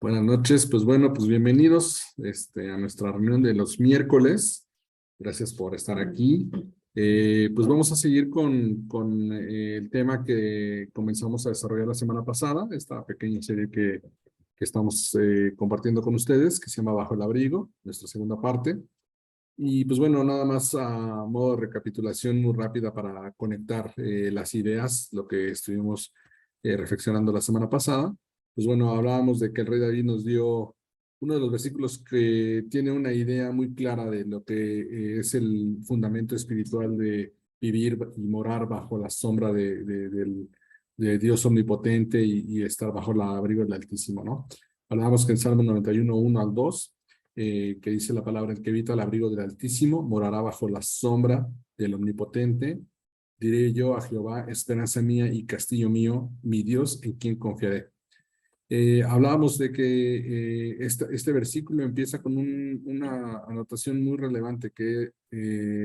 Buenas noches, pues bueno, pues bienvenidos a nuestra reunión de los miércoles. Gracias por estar aquí. Pues vamos a seguir con el tema que comenzamos a desarrollar la semana pasada, esta pequeña serie que estamos compartiendo con ustedes, que se llama Bajo el Abrigo, nuestra segunda parte. Y pues bueno, nada más a modo de recapitulación muy rápida para conectar las ideas, lo que estuvimos reflexionando la semana pasada. Pues bueno, hablábamos de que el rey David nos dio uno de los versículos que tiene una idea muy clara de lo que es el fundamento espiritual de vivir y morar bajo la sombra de Dios omnipotente y estar bajo el abrigo del Altísimo, ¿no? Hablábamos que en Salmo 91, 1 al 2 que dice la palabra: el que evita el abrigo del Altísimo morará bajo la sombra del Omnipotente. Diré yo a Jehová, esperanza mía y castillo mío, mi Dios, en quien confiaré. Hablábamos de que este versículo empieza con una anotación muy relevante que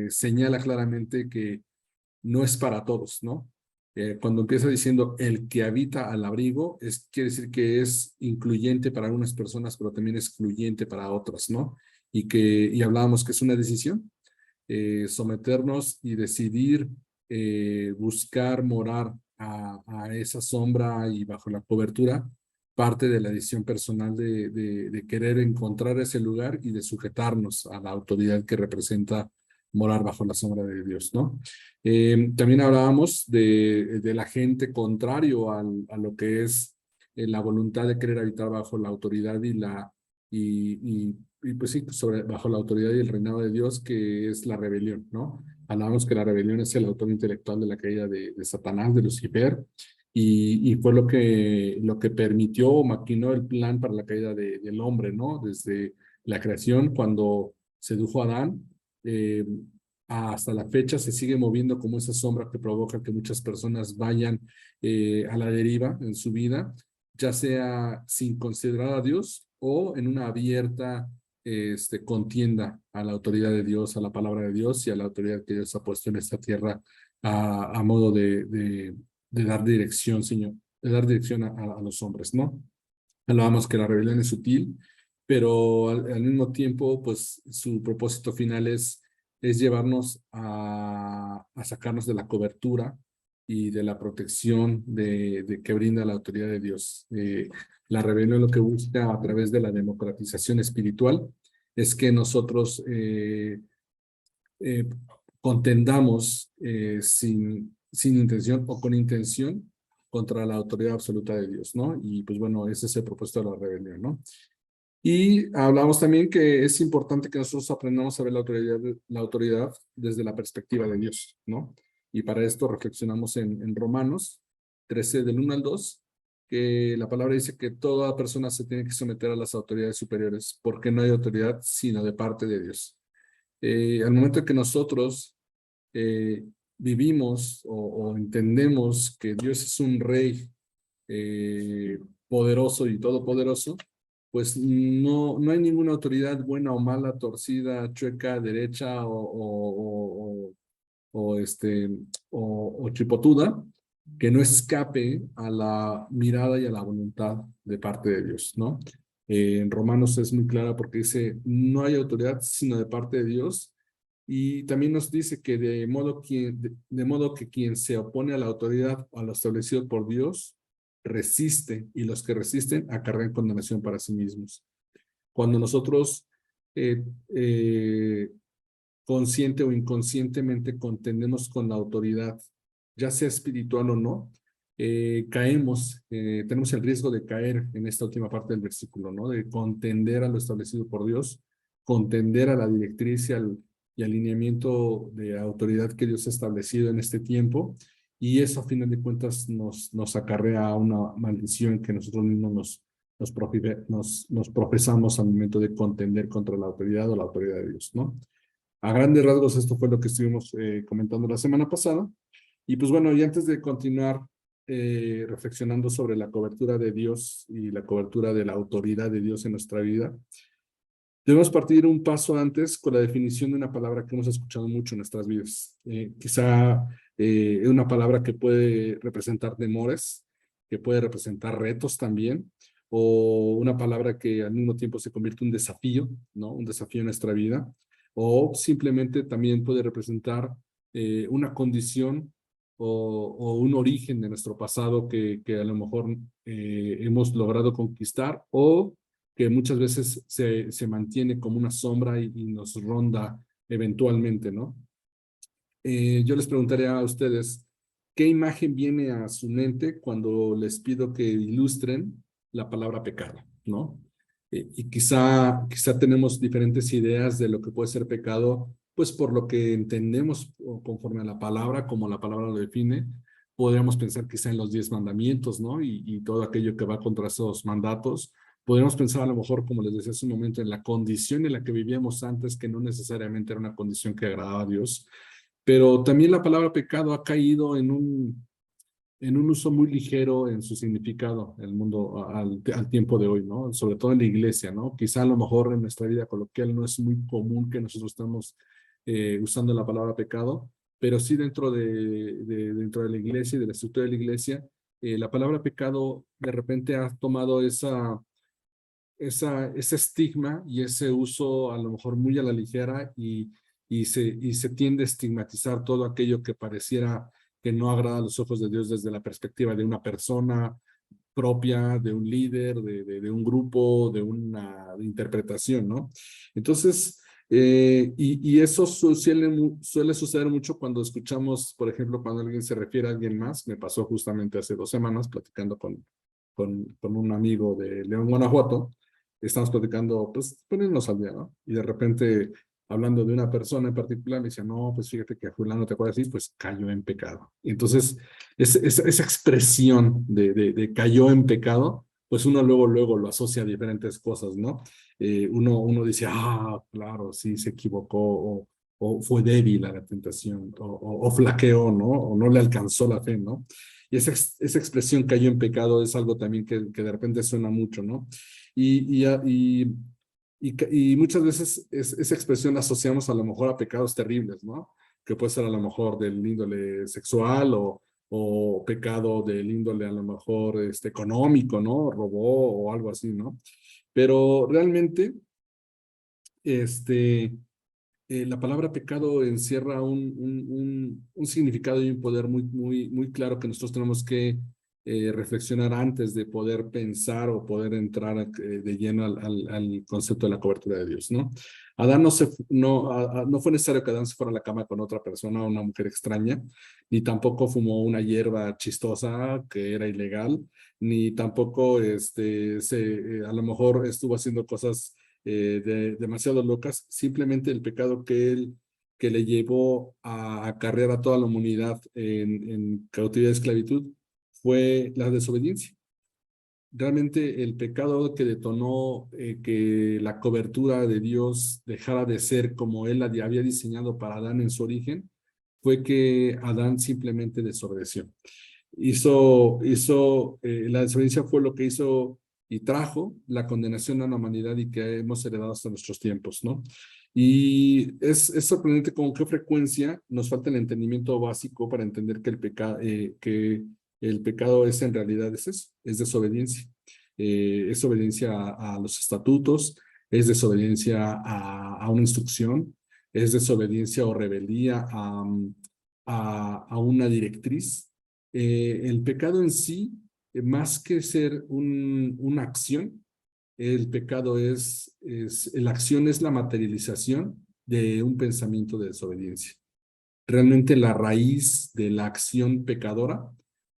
señala claramente que no es para todos, ¿no? Cuando empieza diciendo el que habita al abrigo, quiere decir que es incluyente para algunas personas, pero también excluyente para otras, ¿no? Y hablábamos que es una decisión, someternos y decidir buscar morar a esa sombra y bajo la cobertura, parte de la decisión personal de querer encontrar ese lugar y de sujetarnos a la autoridad que representa morar bajo la sombra de Dios, ¿no? También hablábamos del agente contrario a lo que es la voluntad de querer habitar bajo la autoridad y pues sí, bajo la autoridad y el reinado de Dios, que es la rebelión, ¿no? Hablábamos que la rebelión es el autor intelectual de la caída de Satanás, de Lucifer, y fue lo que permitió o maquinó el plan para la caída del hombre, ¿no? Desde la creación, cuando sedujo a Adán, eh, hasta la fecha se sigue moviendo como esa sombra que provoca que muchas personas vayan a la deriva en su vida, ya sea sin considerar a Dios o en una abierta contienda a la autoridad de Dios, a la palabra de Dios y a la autoridad que Dios ha puesto en esta tierra a modo de dar dirección, Señor, de dar dirección a los hombres, ¿no? Hablábamos que la rebelión es sutil, pero al mismo tiempo, pues su propósito final es llevarnos a sacarnos de la cobertura y de la protección de que brinda la autoridad de Dios. La rebelión lo que busca a través de la democratización espiritual es que nosotros eh, contendamos sin intención o con intención contra la autoridad absoluta de Dios, ¿no? Y pues bueno, ese es el propósito de la rebelión, ¿no? Y hablamos también que es importante que nosotros aprendamos a ver la autoridad desde la perspectiva de Dios, ¿no? Y para esto reflexionamos en Romanos 13, del 1 al 2, que la palabra dice que toda persona se tiene que someter a las autoridades superiores, porque no hay autoridad sino de parte de Dios. Al momento que nosotros eh, vivimos o entendemos que Dios es un rey poderoso y todopoderoso, pues no hay ninguna autoridad buena o mala, torcida, chueca, derecha o, este, o chipotuda, que no escape a la mirada y a la voluntad de parte de Dios, ¿no? En Romanos es muy clara porque dice, no hay autoridad sino de parte de Dios, y también nos dice que de modo que quien se opone a la autoridad o a lo establecido por Dios, resiste, y los que resisten acarrean condenación para sí mismos. Cuando nosotros eh, eh, consciente o inconscientemente contendemos con la autoridad, ya sea espiritual o no, tenemos el riesgo de caer en esta última parte del versículo, ¿no? De contender a lo establecido por Dios, contender a la directriz y alineamiento de autoridad que Dios ha establecido en este tiempo, y eso a final de cuentas nos acarrea una maldición que nosotros mismos nos profesamos al momento de contender contra la autoridad o la autoridad de Dios, ¿no? A grandes rasgos, esto fue lo que estuvimos comentando la semana pasada. Y pues bueno, y antes de continuar reflexionando sobre la cobertura de Dios y la cobertura de la autoridad de Dios en nuestra vida, debemos partir un paso antes con la definición de una palabra que hemos escuchado mucho en nuestras vidas. Quizá es una palabra que puede representar temores, que puede representar retos también, o una palabra que al mismo tiempo se convierte en un desafío, ¿no? Un desafío en nuestra vida, o simplemente también puede representar una condición o un origen de nuestro pasado que a lo mejor hemos logrado conquistar o que muchas veces se mantiene como una sombra y nos ronda eventualmente, ¿no? Yo les preguntaría a ustedes, ¿qué imagen viene a su mente cuando les pido que ilustren la palabra pecado, ¿no? Y quizá tenemos diferentes ideas de lo que puede ser pecado, pues por lo que entendemos conforme a la palabra, como la palabra lo define. Podríamos pensar quizá en los 10 mandamientos, ¿no? Y todo aquello que va contra esos mandatos. Podríamos pensar a lo mejor, como les decía hace un momento, en la condición en la que vivíamos antes, que no necesariamente era una condición que agradaba a Dios, pero también la palabra pecado ha caído en un uso muy ligero en su significado en el mundo al tiempo de hoy, ¿no? Sobre todo en la iglesia, ¿no? Quizá a lo mejor en nuestra vida coloquial no es muy común que nosotros estemos usando la palabra pecado, pero sí dentro de la iglesia y de la estructura de la iglesia, la palabra pecado de repente ha tomado ese estigma y ese uso a lo mejor muy a la ligera y se tiende a estigmatizar todo aquello que pareciera que no agrada a los ojos de Dios desde la perspectiva de una persona propia, de un líder, de un grupo, de una interpretación, ¿no? Entonces, y eso suele suceder mucho cuando escuchamos, por ejemplo, cuando alguien se refiere a alguien más. Me pasó justamente hace 2 semanas platicando con un amigo de León, Guanajuato. Estamos platicando, pues poniéndonos al día, ¿no? Y de repente, hablando de una persona en particular, me decía, no, pues fíjate que a fulano te acuerdas así, pues cayó en pecado. Y entonces, esa expresión de cayó en pecado, pues uno luego lo asocia a diferentes cosas, ¿no? Uno dice, ah, claro, sí, se equivocó, o fue débil a la tentación, o flaqueó, ¿no? O no le alcanzó la fe, ¿no? Y esa expresión cayó en pecado es algo también que de repente suena mucho, ¿no? Y, y, a- y, y muchas veces esa expresión la asociamos a lo mejor a pecados terribles, ¿no? Que puede ser a lo mejor del índole sexual o pecado del índole a lo mejor económico, ¿no? Robó o algo así, ¿no? Pero realmente, este, la palabra pecado encierra un significado y un poder muy claro que nosotros tenemos que reflexionar antes de poder pensar o poder entrar de lleno al concepto de la cobertura de Dios, ¿no? Adán no fue necesario que Adán se fuera a la cama con otra persona, una mujer extraña, ni tampoco fumó una hierba chistosa que era ilegal, ni tampoco a lo mejor estuvo haciendo cosas demasiado locas. Simplemente el pecado que le llevó a acarrear a toda la humanidad en cautividad de esclavitud fue la desobediencia. Realmente el pecado que detonó que la cobertura de Dios dejara de ser como él la había diseñado para Adán en su origen, fue que Adán simplemente desobedeció. La desobediencia fue lo que hizo y trajo la condenación a la humanidad y que hemos heredado hasta nuestros tiempos, ¿no? Y es sorprendente con qué frecuencia nos falta el entendimiento básico para entender que el pecado es en realidad es eso, es desobediencia. Es obediencia a los estatutos, es desobediencia a una instrucción, es desobediencia o rebeldía a una directriz. El pecado en sí, más que ser una acción, el pecado la acción es la materialización de un pensamiento de desobediencia. Realmente la raíz de la acción pecadora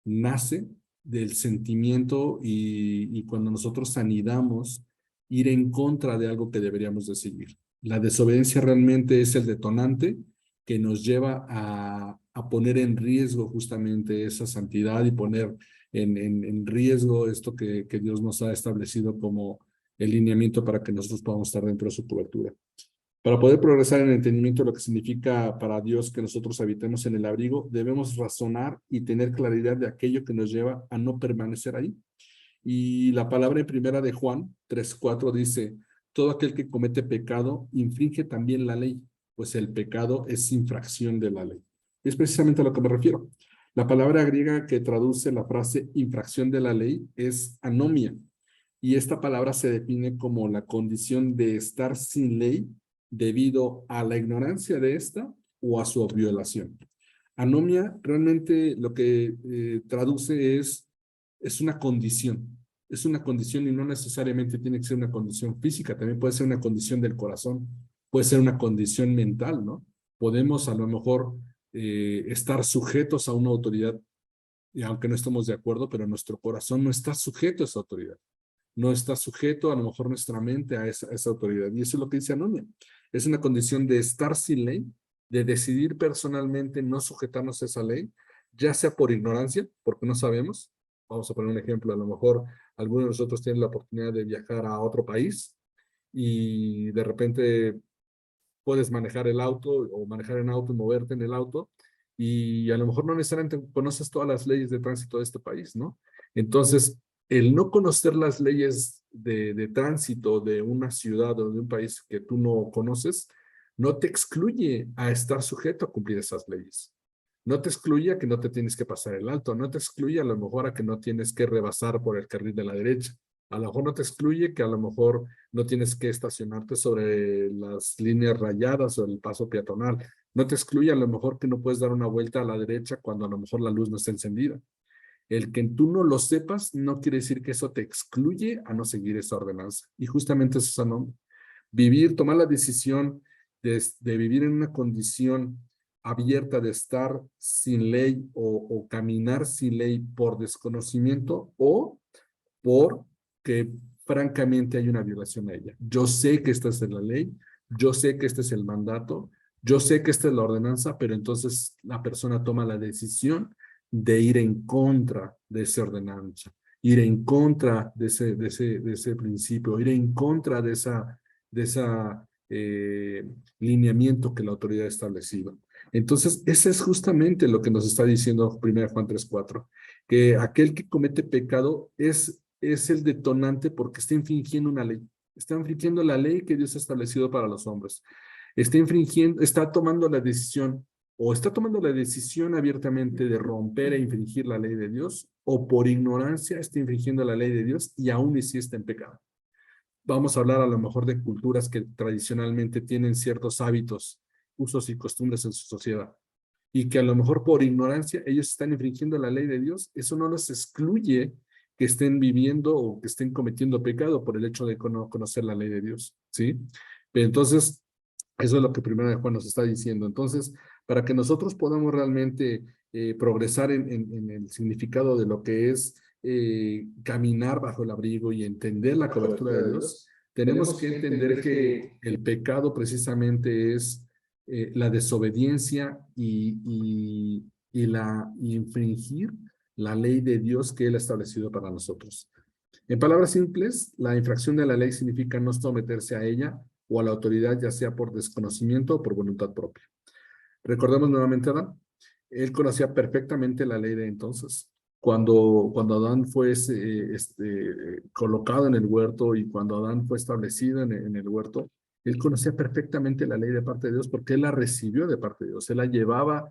nace del sentimiento y cuando nosotros anidamos ir en contra de algo que deberíamos de seguir. La desobediencia realmente es el detonante que nos lleva a poner en riesgo justamente esa santidad y poner en riesgo esto que Dios nos ha establecido como el lineamiento para que nosotros podamos estar dentro de su cobertura. Para poder progresar en el entendimiento de lo que significa para Dios que nosotros habitemos en el abrigo, debemos razonar y tener claridad de aquello que nos lleva a no permanecer ahí. Y la palabra en primera de Juan 3:4 dice, todo aquel que comete pecado infringe también la ley, pues el pecado es infracción de la ley. Es precisamente a lo que me refiero. La palabra griega que traduce la frase infracción de la ley es anomia, y esta palabra se define como la condición de estar sin ley debido a la ignorancia de esta o a su violación. Anomia realmente lo que traduce es una condición y no necesariamente tiene que ser una condición física, también puede ser una condición del corazón, puede ser una condición mental, ¿no? Podemos a lo mejor estar sujetos a una autoridad, y aunque no estemos de acuerdo, pero nuestro corazón no está sujeto a esa autoridad, no está sujeto a lo mejor nuestra mente a esa autoridad. Y eso es lo que dice Anomia. Es una condición de estar sin ley, de decidir personalmente no sujetarnos a esa ley, ya sea por ignorancia, porque no sabemos. Vamos a poner un ejemplo, a lo mejor algunos de nosotros tienen la oportunidad de viajar a otro país y de repente puedes manejar el auto o manejar en auto y moverte en el auto y a lo mejor no necesariamente conoces todas las leyes de tránsito de este país, ¿no? Entonces, el no conocer las leyes de tránsito de una ciudad o de un país que tú no conoces, no te excluye a estar sujeto a cumplir esas leyes. No te excluye a que no te tienes que pasar el alto, no te excluye a lo mejor a que no tienes que rebasar por el carril de la derecha. A lo mejor no te excluye que a lo mejor no tienes que estacionarte sobre las líneas rayadas o el paso peatonal. No te excluye a lo mejor que no puedes dar una vuelta a la derecha cuando a lo mejor la luz no está encendida. El que tú no lo sepas no quiere decir que eso te excluye a no seguir esa ordenanza. Y justamente eso es anomia. Vivir, tomar la decisión de vivir en una condición abierta de estar sin ley o caminar sin ley por desconocimiento o porque francamente hay una violación a ella. Yo sé que esta es la ley, yo sé que este es el mandato, yo sé que esta es la ordenanza, pero entonces la persona toma la decisión de ir en contra de esa ordenanza, ir en contra de ese principio, ir en contra de esa lineamiento que la autoridad ha establecido. Entonces, ese es justamente lo que nos está diciendo 1 Juan 3:4, que aquel que comete pecado es el detonante porque está infringiendo una ley. Está infringiendo la ley que Dios ha establecido para los hombres. Está infringiendo, está tomando la decisión o está tomando la decisión abiertamente de romper e infringir la ley de Dios o por ignorancia está infringiendo la ley de Dios y aún así está en pecado. Vamos a hablar a lo mejor de culturas que tradicionalmente tienen ciertos hábitos, usos y costumbres en su sociedad y que a lo mejor por ignorancia ellos están infringiendo la ley de Dios. Eso no los excluye que estén viviendo o que estén cometiendo pecado por el hecho de no conocer la ley de Dios, ¿sí? Pero entonces, eso es lo que Primera de Juan nos está diciendo. Entonces, para que nosotros podamos realmente progresar en el significado de lo que es caminar bajo el abrigo y entender la cobertura de Dios, tenemos que entender que el pecado precisamente es la desobediencia y infringir la ley de Dios que Él ha establecido para nosotros. En palabras simples, la infracción de la ley significa no someterse a ella o a la autoridad, ya sea por desconocimiento o por voluntad propia. Recordemos nuevamente a Adán. Él conocía perfectamente la ley de entonces. Cuando Adán fue colocado en el huerto y cuando Adán fue establecido en el huerto, él conocía perfectamente la ley de parte de Dios porque él la recibió de parte de Dios. Él la llevaba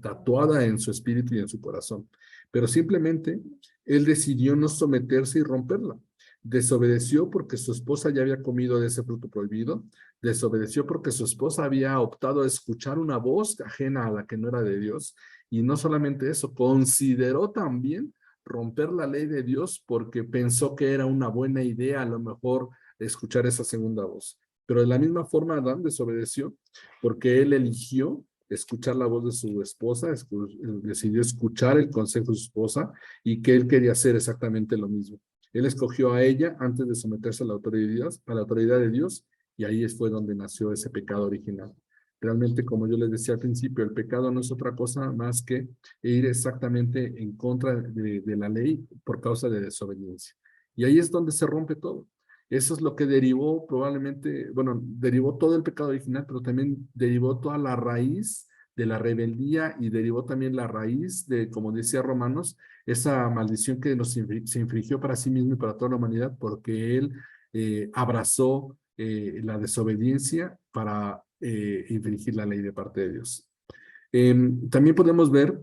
tatuada en su espíritu y en su corazón. Pero simplemente él decidió no someterse y romperla. Desobedeció porque su esposa ya había comido de ese fruto prohibido. Desobedeció porque su esposa había optado a escuchar una voz ajena a la que no era de Dios. Y no solamente eso, consideró también romper la ley de Dios porque pensó que era una buena idea a lo mejor escuchar esa segunda voz. Pero de la misma forma Adán desobedeció porque él eligió escuchar la voz de su esposa, decidió escuchar el consejo de su esposa y que él quería hacer exactamente lo mismo. Él escogió a ella antes de someterse a la autoridad de Dios, y ahí fue donde nació ese pecado original. Realmente, como yo les decía al principio, el pecado no es otra cosa más que ir exactamente en contra de la ley por causa de desobediencia. Y ahí es donde se rompe todo. Eso es lo que derivó probablemente, bueno, derivó todo el pecado original, pero también derivó toda la raíz de la rebeldía y derivó también la raíz de, como decía Romanos, esa maldición que se infringió para sí mismo y para toda la humanidad porque él abrazó la desobediencia para infringir la ley de parte de Dios. También podemos ver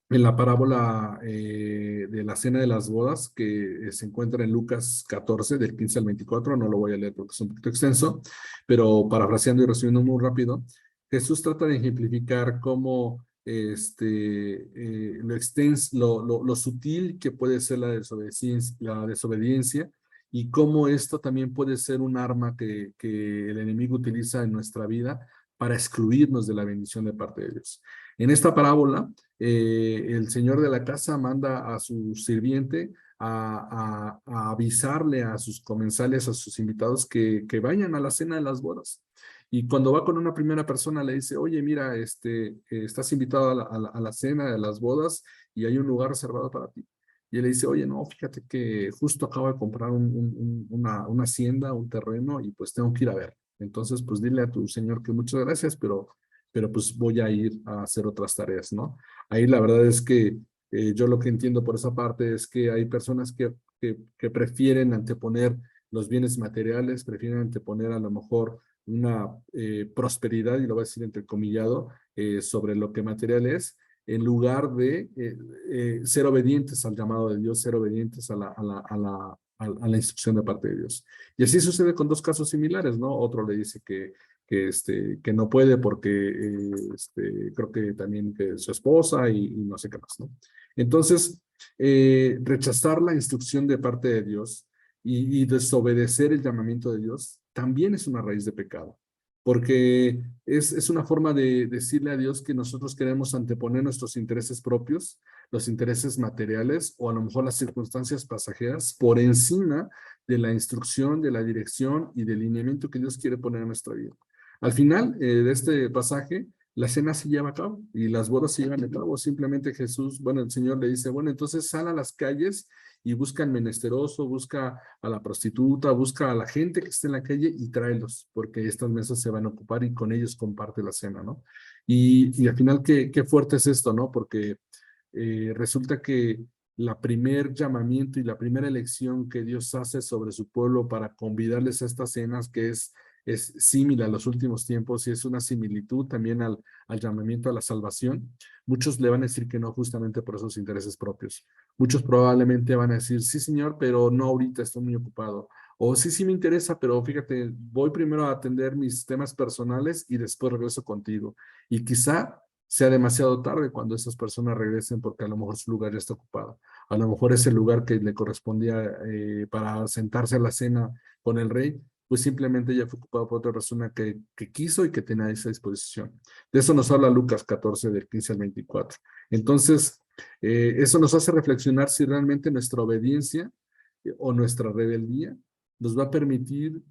en la parábola de la cena de las bodas, que se encuentra en Lucas 14, del 15 al 24, no lo voy a leer porque es un poquito extenso, pero parafraseando y resumiendo muy rápido, Jesús trata de ejemplificar cómo lo sutil que puede ser la desobediencia y cómo esto también puede ser un arma que el enemigo utiliza en nuestra vida para excluirnos de la bendición de parte de Dios. En esta parábola, el señor de la casa manda a su sirviente a avisarle a sus comensales, a sus invitados, que vayan a la cena de las bodas. Y cuando va con una primera persona le dice, oye, mira, estás invitado a la cena de las bodas y hay un lugar reservado para ti. Y él le dice, oye, no, fíjate que justo acabo de comprar una hacienda, un terreno, y pues tengo que ir a ver. Entonces, pues dile a tu señor que muchas gracias, pero pues voy a ir a hacer otras tareas, ¿no? Ahí la verdad es que yo lo que entiendo por esa parte es que hay personas que prefieren anteponer los bienes materiales, prefieren anteponer a lo mejor una prosperidad, y lo voy a decir entrecomillado, sobre lo que material es, en lugar de ser obedientes al llamado de Dios, ser obedientes a la instrucción de parte de Dios. Y así sucede con dos casos similares, ¿no? Otro le dice que no puede porque creo que también que su esposa y no sé qué más, ¿no? Entonces, rechazar la instrucción de parte de Dios y desobedecer el llamamiento de Dios también es una raíz de pecado, porque es una forma de decirle a Dios que nosotros queremos anteponer nuestros intereses propios, los intereses materiales o a lo mejor las circunstancias pasajeras por encima de la instrucción, de la dirección y del lineamiento que Dios quiere poner en nuestra vida. Al final de este pasaje, la cena se lleva a cabo y las bodas se llevan a cabo. Simplemente Jesús, bueno, el Señor le dice, bueno, entonces sal a las calles y busca al menesteroso, busca a la prostituta, busca a la gente que esté en la calle y tráelos, porque estas mesas se van a ocupar y con ellos comparte la cena, ¿no? Y al final, qué fuerte es esto, ¿no? Porque resulta que la primer llamamiento y la primera elección que Dios hace sobre su pueblo para convidarles a estas cenas, que es similar a los últimos tiempos y es una similitud también al llamamiento a la salvación. Muchos le van a decir que no justamente por esos intereses propios. Muchos probablemente van a decir, sí, señor, pero no ahorita, estoy muy ocupado. O sí, sí me interesa, pero fíjate, voy primero a atender mis temas personales y después regreso contigo. Y quizá sea demasiado tarde cuando esas personas regresen porque a lo mejor su lugar ya está ocupado. A lo mejor ese lugar que le correspondía para sentarse a la cena con el rey, pues simplemente ya fue ocupado por otra persona que quiso y que tenía esa disposición. De eso nos habla Lucas 14, del 15 al 24. Entonces, eso nos hace reflexionar si realmente nuestra obediencia o nuestra rebeldía nos va a permitir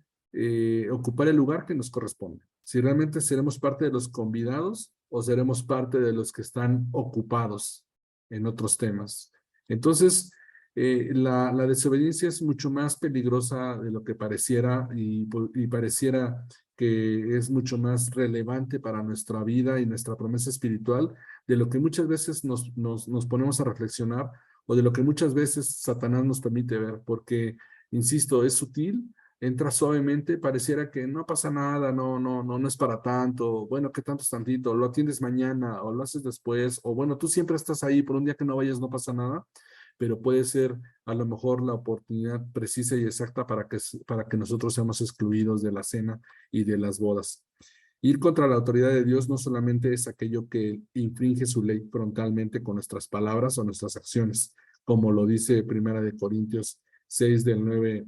ocupar el lugar que nos corresponde. Si realmente seremos parte de los convidados o seremos parte de los que están ocupados en otros temas. Entonces, la desobediencia es mucho más peligrosa de lo que pareciera y pareciera que es mucho más relevante para nuestra vida y nuestra promesa espiritual de lo que muchas veces nos ponemos a reflexionar o de lo que muchas veces Satanás nos permite ver, porque, insisto, es sutil, entra suavemente, pareciera que no pasa nada, no es para tanto, bueno, ¿qué tanto es tantito? Lo atiendes mañana o lo haces después, o bueno, tú siempre estás ahí, por un día que no vayas no pasa nada, pero puede ser a lo mejor la oportunidad precisa y exacta para que nosotros seamos excluidos de la cena y de las bodas. Ir contra la autoridad de Dios no solamente es aquello que infringe su ley frontalmente con nuestras palabras o nuestras acciones, como lo dice Primera de Corintios 6 del 9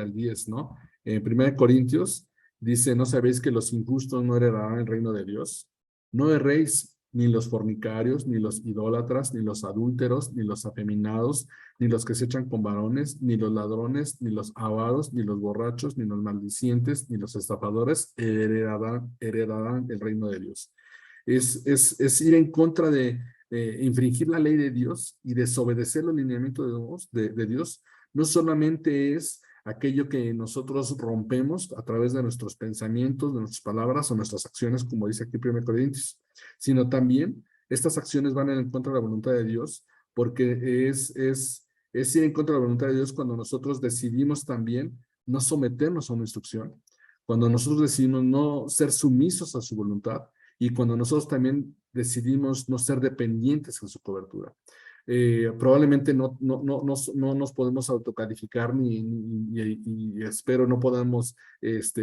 al 10, ¿no? En 1 Corintios dice, ¿no sabéis que los injustos no heredarán el reino de Dios? No erréis ni los fornicarios, ni los idólatras, ni los adúlteros, ni los afeminados, ni los que se echan con varones, ni los ladrones, ni los avaros, ni los borrachos, ni los maldicientes, ni los estafadores heredarán el reino de Dios. Es ir en contra de infringir la ley de Dios y desobedecer los lineamientos de Dios. No solamente es aquello que nosotros rompemos a través de nuestros pensamientos, de nuestras palabras o nuestras acciones, como dice aquí 1 Corintios, sino también estas acciones van en contra de la voluntad de Dios, porque es ir en contra de la voluntad de Dios cuando nosotros decidimos también no someternos a una instrucción, cuando nosotros decidimos no ser sumisos a su voluntad y cuando nosotros también decidimos no ser dependientes en su cobertura. Probablemente no nos podemos autocalificar y espero no podamos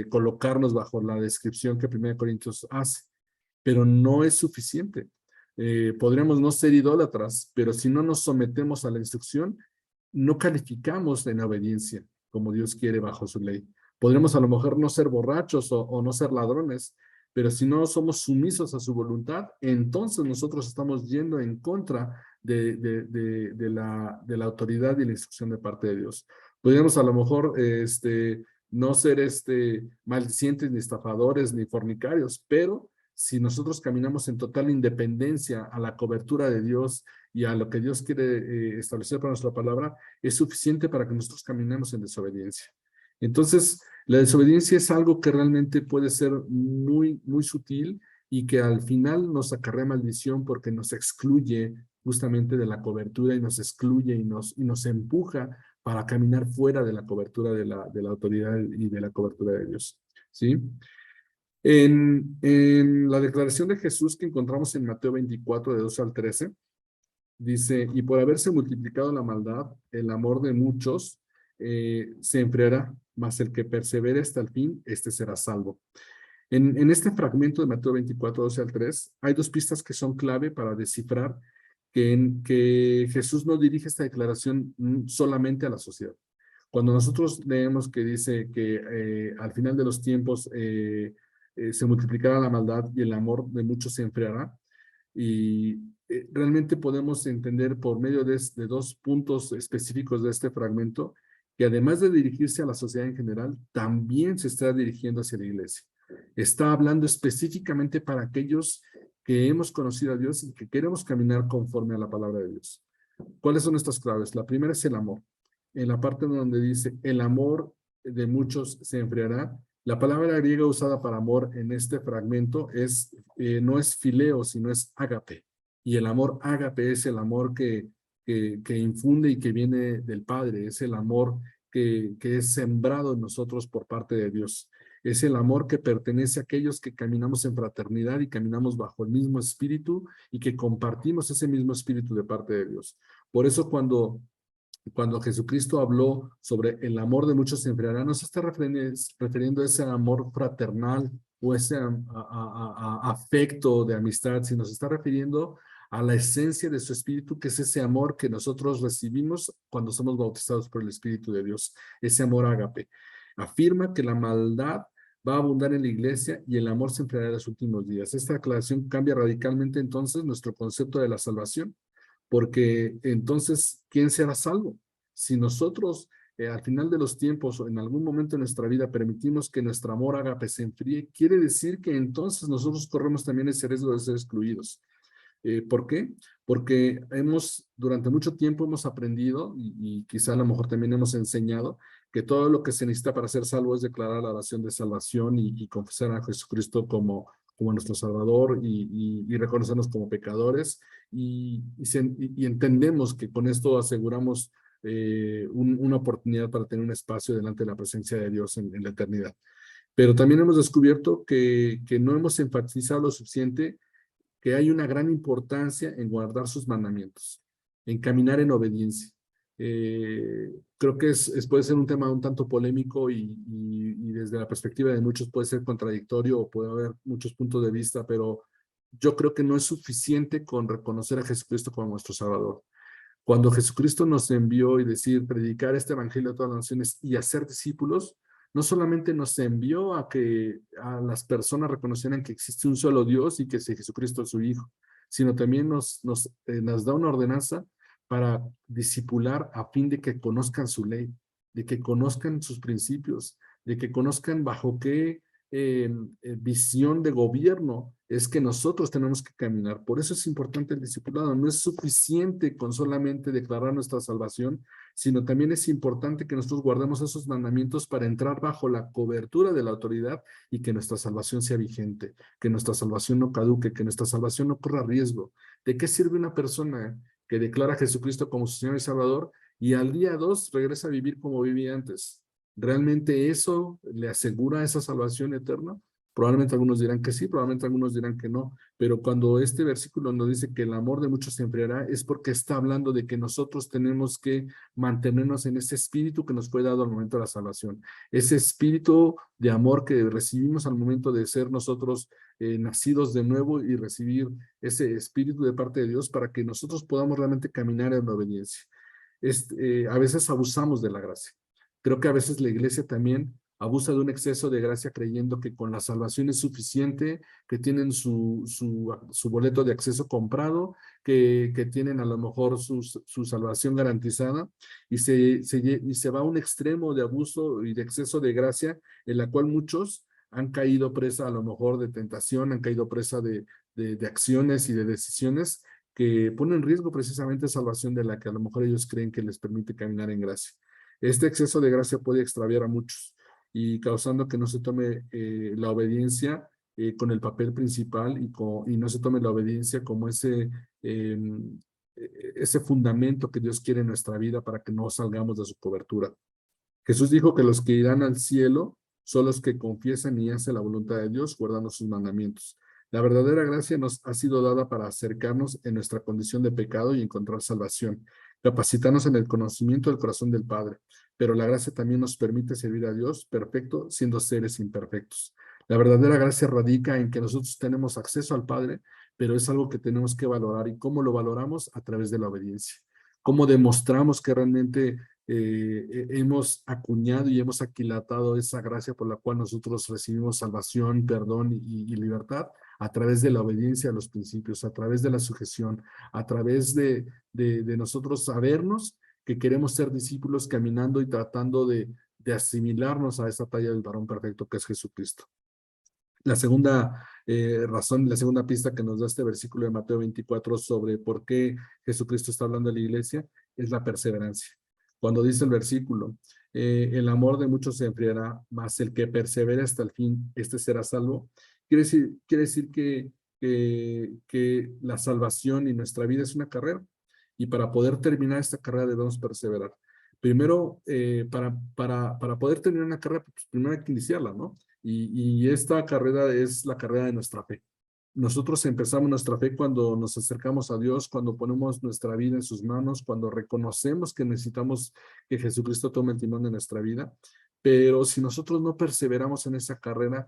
colocarnos bajo la descripción que 1 Corintios hace, pero no es suficiente. Podríamos no ser idólatras, pero si no nos sometemos a la instrucción, no calificamos en obediencia como Dios quiere bajo su ley. Podremos a lo mejor no ser borrachos o no ser ladrones, pero si no somos sumisos a su voluntad, entonces nosotros estamos yendo en contra de la autoridad y la instrucción de parte de Dios. Podríamos a lo mejor no ser maldicientes, ni estafadores, ni fornicarios, pero si nosotros caminamos en total independencia a la cobertura de Dios y a lo que Dios quiere establecer para nuestra palabra, es suficiente para que nosotros caminemos en desobediencia. Entonces, la desobediencia es algo que realmente puede ser muy, muy sutil y que al final nos acarrea maldición porque nos excluye justamente de la cobertura y nos excluye y nos empuja para caminar fuera de la cobertura de la autoridad y de la cobertura de Dios. ¿Sí? En la declaración de Jesús que encontramos en Mateo 24, de 12 al 13, dice, y por haberse multiplicado la maldad, el amor de muchos se enfriará, mas el que persevere hasta el fin, este será salvo. En este fragmento de Mateo 24, 12 al 3, hay dos pistas que son clave para descifrar que Jesús no dirige esta declaración solamente a la sociedad. Cuando nosotros leemos que dice que al final de los tiempos se multiplicará la maldad y el amor de muchos se enfriará, y realmente podemos entender por medio de dos puntos específicos de este fragmento que además de dirigirse a la sociedad en general, también se está dirigiendo hacia la iglesia. Está hablando específicamente para aquellos que hemos conocido a Dios y que queremos caminar conforme a la palabra de Dios. ¿Cuáles son estas claves? La primera es el amor. En la parte donde dice, el amor de muchos se enfriará, la palabra griega usada para amor en este fragmento no es fileo, sino es ágape. Y el amor ágape es el amor que infunde y que viene del Padre. Es el amor que es sembrado en nosotros por parte de Dios. Es el amor que pertenece a aquellos que caminamos en fraternidad y caminamos bajo el mismo espíritu y que compartimos ese mismo espíritu de parte de Dios. Por eso cuando Jesucristo habló sobre el amor de muchos se enfriará, no se está refiriendo a ese amor fraternal o ese afecto de amistad, sino se está refiriendo a la esencia de su espíritu, que es ese amor que nosotros recibimos cuando somos bautizados por el Espíritu de Dios, ese amor ágape. Afirma que la maldad va a abundar en la iglesia y el amor se enfriará en los últimos días. Esta aclaración cambia radicalmente entonces nuestro concepto de la salvación, porque entonces, ¿quién será salvo? Si nosotros al final de los tiempos o en algún momento de nuestra vida permitimos que nuestro amor ágape se enfríe, quiere decir que entonces nosotros corremos también ese riesgo de ser excluidos. ¿Por qué? Porque durante mucho tiempo hemos aprendido y quizá a lo mejor también hemos enseñado que todo lo que se necesita para ser salvo es declarar la oración de salvación y confesar a Jesucristo como nuestro Salvador y reconocernos como pecadores y entendemos que con esto aseguramos una oportunidad para tener un espacio delante de la presencia de Dios en la eternidad. Pero también hemos descubierto que no hemos enfatizado lo suficiente que hay una gran importancia en guardar sus mandamientos, en caminar en obediencia. Creo que puede ser un tema un tanto polémico y desde la perspectiva de muchos puede ser contradictorio o puede haber muchos puntos de vista, pero yo creo que no es suficiente con reconocer a Jesucristo como nuestro Salvador. Cuando Jesucristo nos envió y decir predicar este evangelio a todas las naciones y hacer discípulos, no solamente nos envió a que a las personas reconocieran que existe un solo Dios y que Jesucristo es su Hijo, sino también nos da una ordenanza para discipular a fin de que conozcan su ley, de que conozcan sus principios, de que conozcan bajo qué visión de gobierno es que nosotros tenemos que caminar. Por eso es importante el discipulado. No es suficiente con solamente declarar nuestra salvación, sino también es importante que nosotros guardemos esos mandamientos para entrar bajo la cobertura de la autoridad y que nuestra salvación sea vigente, que nuestra salvación no caduque, que nuestra salvación no corra riesgo. ¿De qué sirve una persona que declara a Jesucristo como su Señor y Salvador y al día 2 regresa a vivir como vivía antes? ¿Realmente eso le asegura esa salvación eterna? Probablemente algunos dirán que sí, probablemente algunos dirán que no, pero cuando este versículo nos dice que el amor de muchos se enfriará, es porque está hablando de que nosotros tenemos que mantenernos en ese espíritu que nos fue dado al momento de la salvación, ese espíritu de amor que recibimos al momento de ser nosotros nacidos de nuevo y recibir ese espíritu de parte de Dios para que nosotros podamos realmente caminar en la obediencia. A veces abusamos de la gracia. Creo que a veces la iglesia también abusa de un exceso de gracia creyendo que con la salvación es suficiente, que tienen su boleto de acceso comprado, que tienen a lo mejor su salvación garantizada y se va a un extremo de abuso y de exceso de gracia en la cual muchos han caído presa a lo mejor de tentación, han caído presa de acciones y de decisiones que ponen en riesgo precisamente salvación de la que a lo mejor ellos creen que les permite caminar en gracia. Este exceso de gracia puede extraviar a muchos y causando que no se tome la obediencia con el papel principal y no se tome la obediencia como ese fundamento que Dios quiere en nuestra vida para que no salgamos de su cobertura. Jesús dijo que los que irán al cielo son los que confiesan y hacen la voluntad de Dios, guardando sus mandamientos. La verdadera gracia nos ha sido dada para acercarnos en nuestra condición de pecado y encontrar salvación, capacitarnos en el conocimiento del corazón del Padre. Pero la gracia también nos permite servir a Dios perfecto, siendo seres imperfectos. La verdadera gracia radica en que nosotros tenemos acceso al Padre, pero es algo que tenemos que valorar. ¿Y cómo lo valoramos? A través de la obediencia. ¿Cómo demostramos que realmente hemos acuñado y hemos aquilatado esa gracia por la cual nosotros recibimos salvación, perdón y libertad? A través de la obediencia a los principios, a través de la sujeción, a través de nosotros sabernos que queremos ser discípulos caminando y tratando de asimilarnos a esa talla del varón perfecto que es Jesucristo. La segunda razón, la segunda pista que nos da este versículo de Mateo 24 sobre por qué Jesucristo está hablando a la iglesia es la perseverancia. Cuando dice el versículo, el amor de muchos se enfriará, mas el que persevere hasta el fin, este será salvo. Quiere decir que la salvación y nuestra vida es una carrera. Y para poder terminar esta carrera debemos perseverar. Primero, para poder terminar una carrera, pues primero hay que iniciarla, ¿no? Y esta carrera es la carrera de nuestra fe. Nosotros empezamos nuestra fe cuando nos acercamos a Dios, cuando ponemos nuestra vida en sus manos, cuando reconocemos que necesitamos que Jesucristo tome el timón de nuestra vida. Pero si nosotros no perseveramos en esa carrera,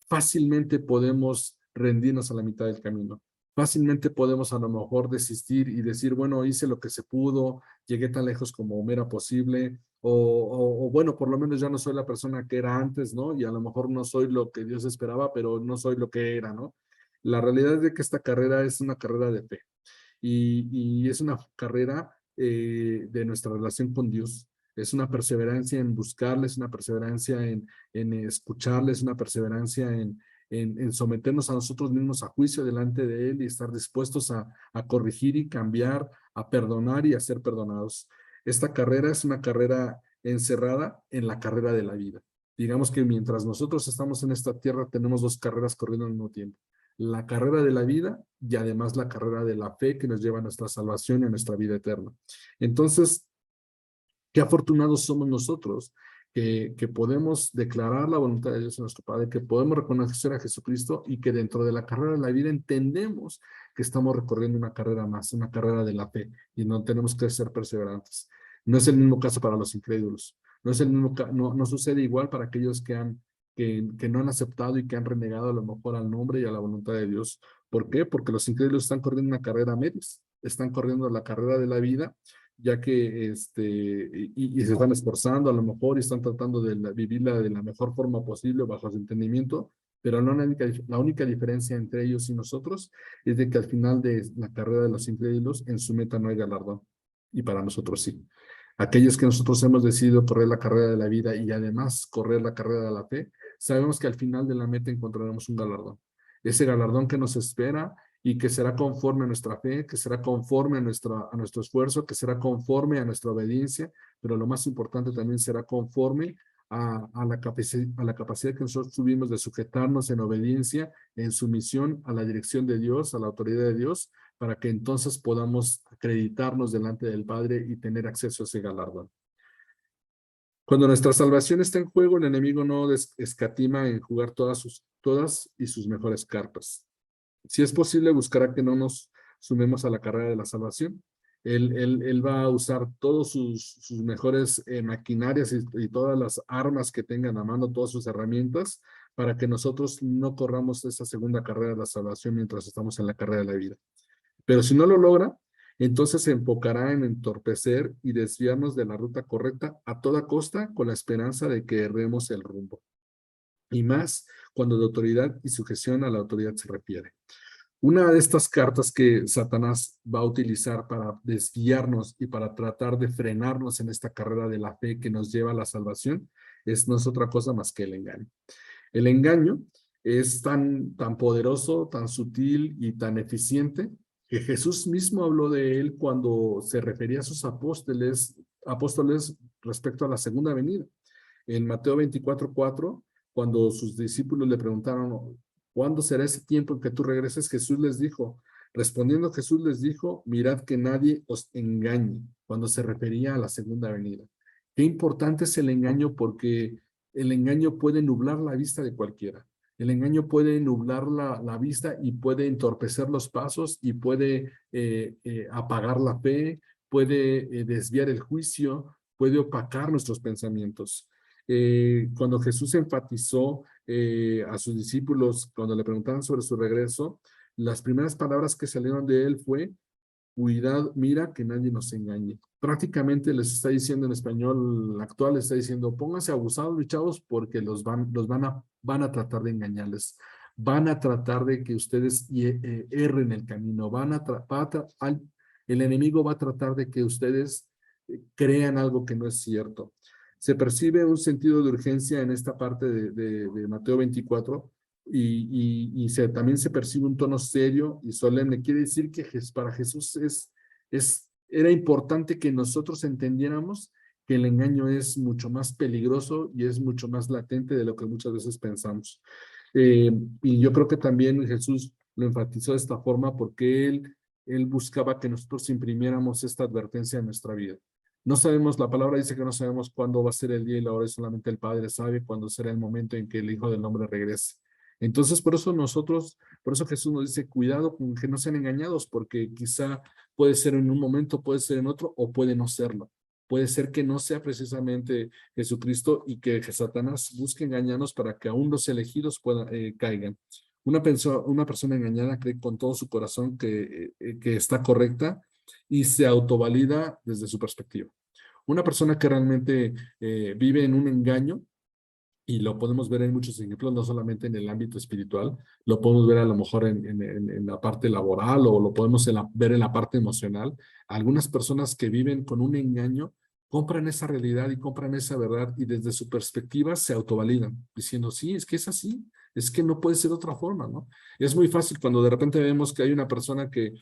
fácilmente podemos rendirnos a la mitad del camino. Fácilmente podemos a lo mejor desistir y decir, bueno, hice lo que se pudo, llegué tan lejos como me era posible, o bueno, por lo menos ya no soy la persona que era antes, ¿no? Y a lo mejor no soy lo que Dios esperaba, pero no soy lo que era, ¿no? La realidad es de que esta carrera es una carrera de fe y es una carrera de nuestra relación con Dios. Es una perseverancia en buscarle, es una perseverancia en escucharle, es una perseverancia en someternos a nosotros mismos a juicio delante de Él y estar dispuestos a corregir y cambiar, a perdonar y a ser perdonados. Esta carrera es una carrera encerrada en la carrera de la vida. Digamos que mientras nosotros estamos en esta tierra, tenemos dos carreras corriendo al mismo tiempo. La carrera de la vida y además la carrera de la fe que nos lleva a nuestra salvación y a nuestra vida eterna. Entonces, qué afortunados somos nosotros que podemos declarar la voluntad de Dios en nuestro Padre, que podemos reconocer a Jesucristo y que dentro de la carrera de la vida entendemos que estamos recorriendo una carrera más, una carrera de la fe y no tenemos que ser perseverantes. No es el mismo caso para los incrédulos. No es el mismo no sucede igual para aquellos que no han aceptado y que han renegado a lo mejor al nombre y a la voluntad de Dios. ¿Por qué? Porque los incrédulos están corriendo una carrera a medias, están corriendo la carrera de la vida ya que y se están esforzando a lo mejor y están tratando de vivirla de la mejor forma posible bajo su entendimiento, pero la única diferencia entre ellos y nosotros es de que al final de la carrera de los incrédulos en su meta no hay galardón y para nosotros sí. Aquellos que nosotros hemos decidido correr la carrera de la vida y además correr la carrera de la fe, sabemos que al final de la meta encontraremos un galardón. Ese galardón que nos espera y que será conforme a nuestra fe, que será conforme a nuestro esfuerzo, que será conforme a nuestra obediencia, pero lo más importante también será conforme a la capacidad que nosotros tuvimos de sujetarnos en obediencia, en sumisión a la dirección de Dios, a la autoridad de Dios, para que entonces podamos acreditarnos delante del Padre y tener acceso a ese galardón. Cuando nuestra salvación está en juego, el enemigo no escatima en jugar todas y sus mejores cartas. Si es posible, buscará que no nos sumemos a la carrera de la salvación. Él va a usar todos sus mejores maquinarias y todas las armas que tengan a mano, todas sus herramientas, para que nosotros no corramos esa segunda carrera de la salvación mientras estamos en la carrera de la vida. Pero si no lo logra, entonces se enfocará en entorpecer y desviarnos de la ruta correcta a toda costa con la esperanza de que erremos el rumbo. Y más cuando de autoridad y sujeción a la autoridad se refiere. Una de estas cartas que Satanás va a utilizar para desviarnos y para tratar de frenarnos en esta carrera de la fe que nos lleva a la salvación no es otra cosa más que el engaño. El engaño es tan poderoso, tan sutil y tan eficiente que Jesús mismo habló de él cuando se refería a sus apóstoles respecto a la segunda venida. En Mateo 24:4, cuando sus discípulos le preguntaron, ¿cuándo será ese tiempo en que tú regreses? Respondiendo Jesús les dijo, mirad que nadie os engañe, cuando se refería a la segunda venida. Qué importante es el engaño, porque el engaño puede nublar la vista de cualquiera. El engaño puede nublar la vista y puede entorpecer los pasos y puede apagar la fe, puede desviar el juicio, puede opacar nuestros pensamientos. Cuando Jesús enfatizó a sus discípulos, cuando le preguntaban sobre su regreso, las primeras palabras que salieron de él fue, cuidado, mira que nadie nos engañe. Prácticamente les está diciendo en español actual, les está diciendo, pónganse abusados, mis chavos, porque van a tratar de engañarles. Van a tratar de que ustedes erren el camino. El enemigo va a tratar de que ustedes crean algo que no es cierto. Se percibe un sentido de urgencia en esta parte de Mateo 24 también se percibe un tono serio y solemne. Quiere decir que para Jesús era importante que nosotros entendiéramos que el engaño es mucho más peligroso y es mucho más latente de lo que muchas veces pensamos. Y yo creo que también Jesús lo enfatizó de esta forma porque él buscaba que nosotros imprimiéramos esta advertencia en nuestra vida. No sabemos, la palabra dice que no sabemos cuándo va a ser el día y la hora, y solamente el Padre sabe cuándo será el momento en que el Hijo del Hombre regrese. Entonces, por eso Jesús nos dice, cuidado con que no sean engañados, porque quizá puede ser en un momento, puede ser en otro, o puede no serlo. Puede ser que no sea precisamente Jesucristo y que Satanás busque engañarnos para que aún los elegidos caigan. Una persona engañada cree con todo su corazón que está correcta y se autovalida desde su perspectiva. Una persona que realmente vive en un engaño, y lo podemos ver en muchos ejemplos, no solamente en el ámbito espiritual, lo podemos ver a lo mejor en la parte laboral, o lo podemos ver en la parte emocional. Algunas personas que viven con un engaño compran esa realidad y compran esa verdad, y desde su perspectiva se autovalidan, diciendo, sí, es que es así, es que no puede ser de otra forma, ¿no? Es muy fácil cuando de repente vemos que hay una persona que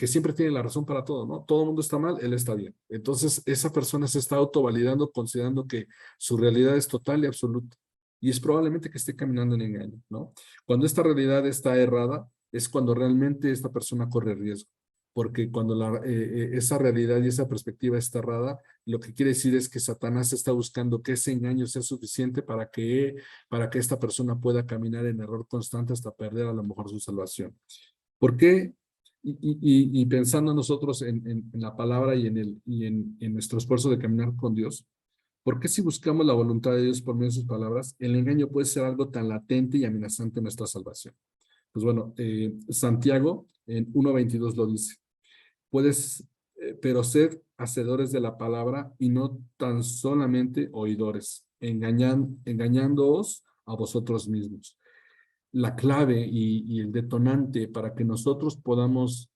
siempre tiene la razón para todo, ¿no? Todo el mundo está mal, él está bien. Entonces, esa persona se está autovalidando, considerando que su realidad es total y absoluta. Y es probablemente que esté caminando en engaño, ¿no? Cuando esta realidad está errada, es cuando realmente esta persona corre riesgo. Porque cuando esa realidad y esa perspectiva está errada, lo que quiere decir es que Satanás está buscando que ese engaño sea suficiente para que esta persona pueda caminar en error constante hasta perder a lo mejor su salvación. ¿Por qué? Y pensando nosotros en la palabra en nuestro esfuerzo de caminar con Dios, ¿por qué si buscamos la voluntad de Dios por medio de sus palabras, el engaño puede ser algo tan latente y amenazante en nuestra salvación? Pues bueno, Santiago en 1:22 lo dice. Pero sed hacedores de la palabra y no tan solamente oidores, engañándoos a vosotros mismos. La clave y el detonante para que nosotros podamos,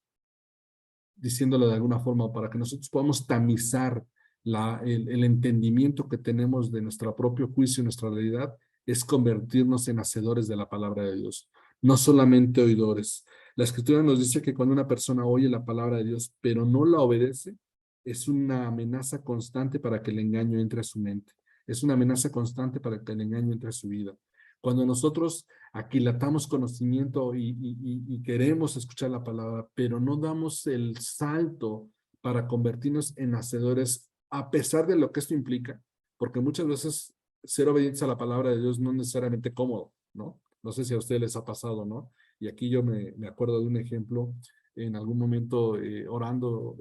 diciéndolo de alguna forma, para que nosotros podamos tamizar el entendimiento que tenemos de nuestro propio juicio y nuestra realidad, es convertirnos en hacedores de la palabra de Dios, no solamente oidores. La Escritura nos dice que cuando una persona oye la palabra de Dios, pero no la obedece, es una amenaza constante para que el engaño entre a su mente. Es una amenaza constante para que el engaño entre a su vida. Cuando nosotros aquilatamos conocimiento y queremos escuchar la palabra, pero no damos el salto para convertirnos en hacedores, a pesar de lo que esto implica, porque muchas veces ser obedientes a la palabra de Dios no es necesariamente cómodo, ¿no? No sé si a ustedes les ha pasado, ¿no? Y aquí yo me acuerdo de un ejemplo, en algún momento orando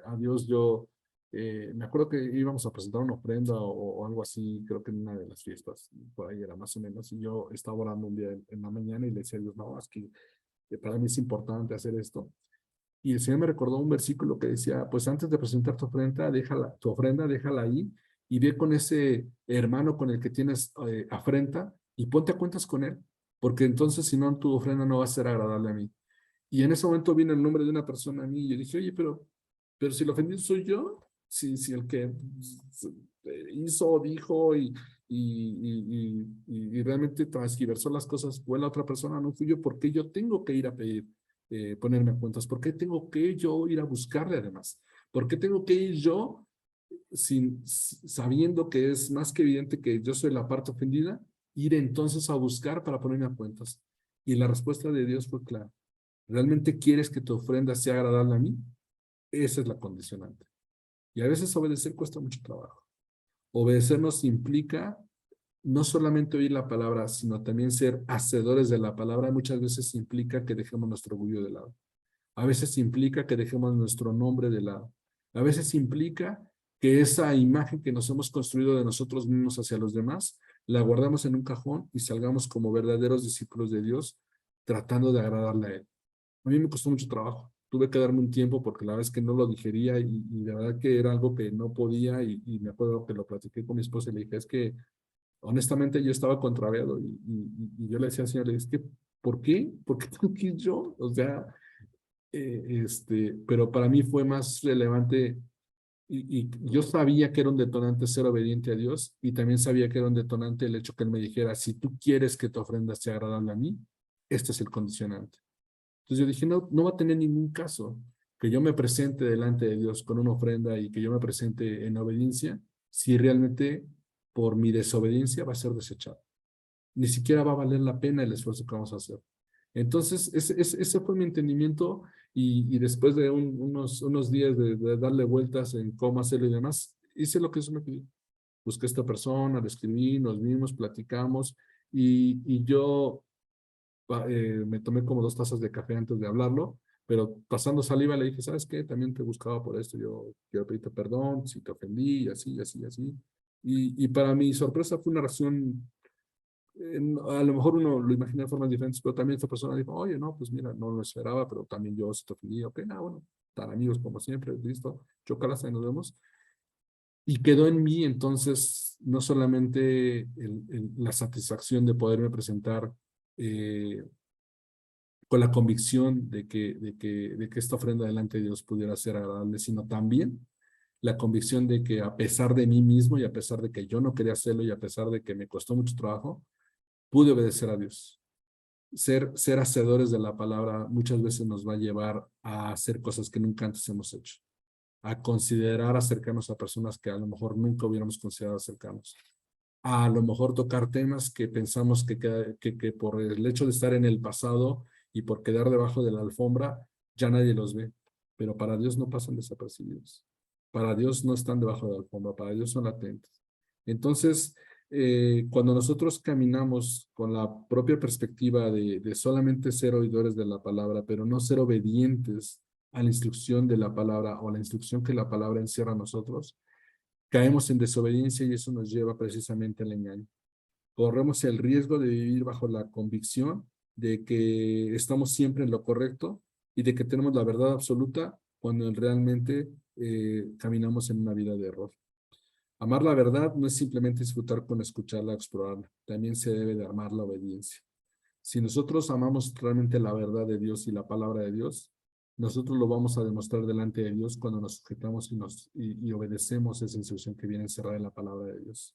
a Dios, yo me acuerdo que íbamos a presentar una ofrenda o algo así, creo que en una de las fiestas, por ahí era más o menos, y yo estaba orando un día en la mañana y le decía a Dios, no, es que para mí es importante hacer esto. Y el Señor me recordó un versículo que decía, pues antes de presentar tu ofrenda, déjala ahí y ve con ese hermano con el que tienes afrenta y ponte a cuentas con él, porque entonces si no, tu ofrenda no va a ser agradable a mí. Y en ese momento vino el nombre de una persona a mí y yo dije, oye, pero si el ofendido soy yo, si el que hizo, dijo y realmente transgiversó las cosas fue la otra persona, no fui yo, ¿por qué yo tengo que ir a pedir? Ponerme a cuentas? ¿Por qué tengo que yo ir a buscarle además? ¿Por qué tengo que ir yo sabiendo que es más que evidente que yo soy la parte ofendida, ir entonces a buscar para ponerme a cuentas? Y la respuesta de Dios fue clara. ¿Realmente quieres que tu ofrenda sea agradable a mí? Esa es la condicionante. Y a veces obedecer cuesta mucho trabajo. Obedecernos implica no solamente oír la palabra, sino también ser hacedores de la palabra. Muchas veces implica que dejemos nuestro orgullo de lado. A veces implica que dejemos nuestro nombre de lado. A veces implica que esa imagen que nos hemos construido de nosotros mismos hacia los demás, la guardamos en un cajón y salgamos como verdaderos discípulos de Dios, tratando de agradarle a Él. A mí me costó mucho trabajo. Tuve que darme un tiempo porque la verdad es que no lo digería y la verdad que era algo que no podía y me acuerdo que lo platiqué con mi esposa y le dije, es que honestamente yo estaba contrariado y yo le decía al Señor, es que, ¿por qué? ¿Por qué tengo que ir yo? O sea, pero para mí fue más relevante y yo sabía que era un detonante ser obediente a Dios y también sabía que era un detonante el hecho que Él me dijera, si tú quieres que tu ofrenda sea agradable a mí, este es el condicionante. Entonces yo dije, no, no va a tener ningún caso que yo me presente delante de Dios con una ofrenda y que yo me presente en obediencia, si realmente por mi desobediencia va a ser desechado. Ni siquiera va a valer la pena el esfuerzo que vamos a hacer. Entonces, ese fue mi entendimiento y después de unos días de darle vueltas en cómo hacerlo y demás, hice lo que eso me pidió. Busqué a esta persona, le escribí, nos vimos, platicamos y yo me tomé como 2 tazas de café antes de hablarlo, pero pasando saliva le dije, ¿sabes qué? También te buscaba por esto, yo quiero pedirte perdón si te ofendí, y así, y así, y así. Y para mi sorpresa fue una reacción a lo mejor uno lo imagina de formas diferentes, pero también esta persona dijo, oye, no, pues mira, no lo esperaba, pero también yo se te ofendí, ok, bueno, tan amigos como siempre, listo, chócalas, ahí nos vemos. Y quedó en mí entonces no solamente la satisfacción de poderme presentar eh, con la convicción de que esta ofrenda delante de Dios pudiera ser agradable, sino también la convicción de que a pesar de mí mismo y a pesar de que yo no quería hacerlo y a pesar de que me costó mucho trabajo, pude obedecer a Dios. Ser hacedores de la palabra muchas veces nos va a llevar a hacer cosas que nunca antes hemos hecho, a considerar acercarnos a personas que a lo mejor nunca hubiéramos considerado acercarnos, a lo mejor tocar temas que pensamos que por el hecho de estar en el pasado y por quedar debajo de la alfombra, ya nadie los ve, pero para Dios no pasan desapercibidos. Para Dios no están debajo de la alfombra, para Dios son latentes. Entonces, cuando nosotros caminamos con la propia perspectiva de solamente ser oidores de la palabra, pero no ser obedientes a la instrucción de la palabra o a la instrucción que la palabra encierra a nosotros, caemos en desobediencia y eso nos lleva precisamente al engaño. Corremos el riesgo de vivir bajo la convicción de que estamos siempre en lo correcto y de que tenemos la verdad absoluta cuando realmente caminamos en una vida de error. Amar la verdad no es simplemente disfrutar con escucharla, explorarla. También se debe de amar la obediencia. Si nosotros amamos realmente la verdad de Dios y la palabra de Dios, nosotros lo vamos a demostrar delante de Dios cuando nos sujetamos y obedecemos esa instrucción que viene encerrada en la palabra de Dios.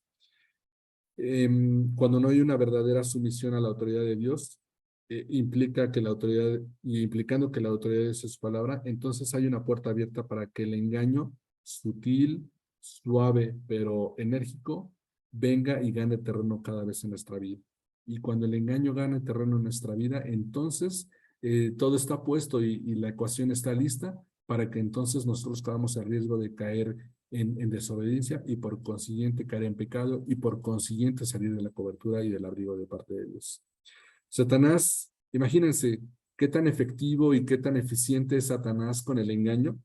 Cuando no hay una verdadera sumisión a la autoridad de Dios, implica que la autoridad, y implicando que la autoridad es su palabra, entonces hay una puerta abierta para que el engaño sutil, suave, pero enérgico, venga y gane terreno cada vez en nuestra vida. Y cuando el engaño gane terreno en nuestra vida, entonces todo está puesto y la ecuación está lista para que entonces nosotros caigamos a riesgo de caer en desobediencia y por consiguiente caer en pecado y por consiguiente salir de la cobertura y del abrigo de parte de Dios. Satanás, imagínense qué tan efectivo y qué tan eficiente es Satanás con el engaño,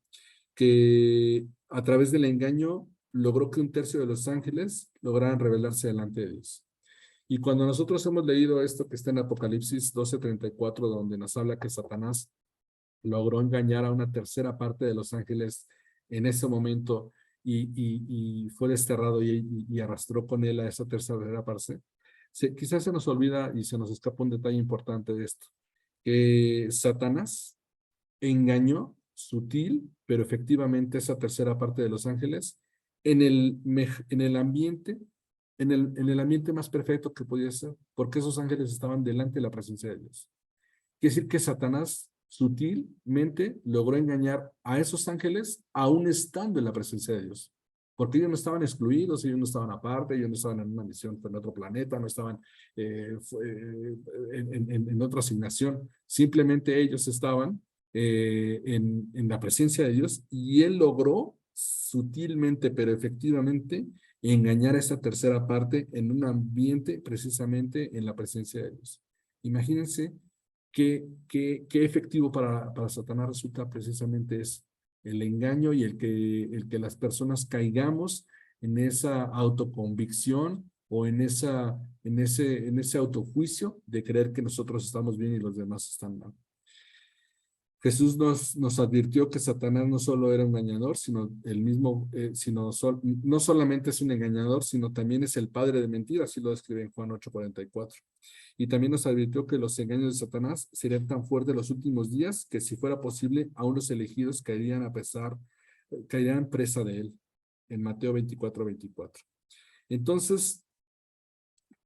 que a través del engaño logró que un tercio de los ángeles lograran revelarse delante de Dios. Y cuando nosotros hemos leído esto que está en Apocalipsis 12:34, donde nos habla que Satanás logró engañar a una tercera parte de los ángeles en ese momento y fue desterrado y arrastró con él a esa tercera parte, quizás se nos olvida y se nos escapa un detalle importante de esto, que Satanás engañó sutil, pero efectivamente esa tercera parte de los ángeles en el ambiente, en el ambiente más perfecto que podía ser, porque esos ángeles estaban delante de la presencia de Dios. Quiere decir que Satanás sutilmente logró engañar a esos ángeles aún estando en la presencia de Dios. Porque ellos no estaban excluidos, ellos no estaban aparte, ellos no estaban en una misión en otro planeta, no estaban en otra asignación. Simplemente ellos estaban en la presencia de Dios y él logró sutilmente, pero efectivamente, engañar a esa tercera parte en un ambiente precisamente en la presencia de Dios. Imagínense qué efectivo para Satanás resulta precisamente es el engaño y el que las personas caigamos en esa autoconvicción o en ese autojuicio de creer que nosotros estamos bien y los demás están mal. Jesús nos advirtió que Satanás no solo era un engañador, sino el mismo, no solamente es un engañador, sino también es el padre de mentiras, así lo describe en Juan 8:44. Y también nos advirtió que los engaños de Satanás serían tan fuertes en los últimos días que si fuera posible, aún los elegidos caerían presa de él, en Mateo 24:24. Entonces,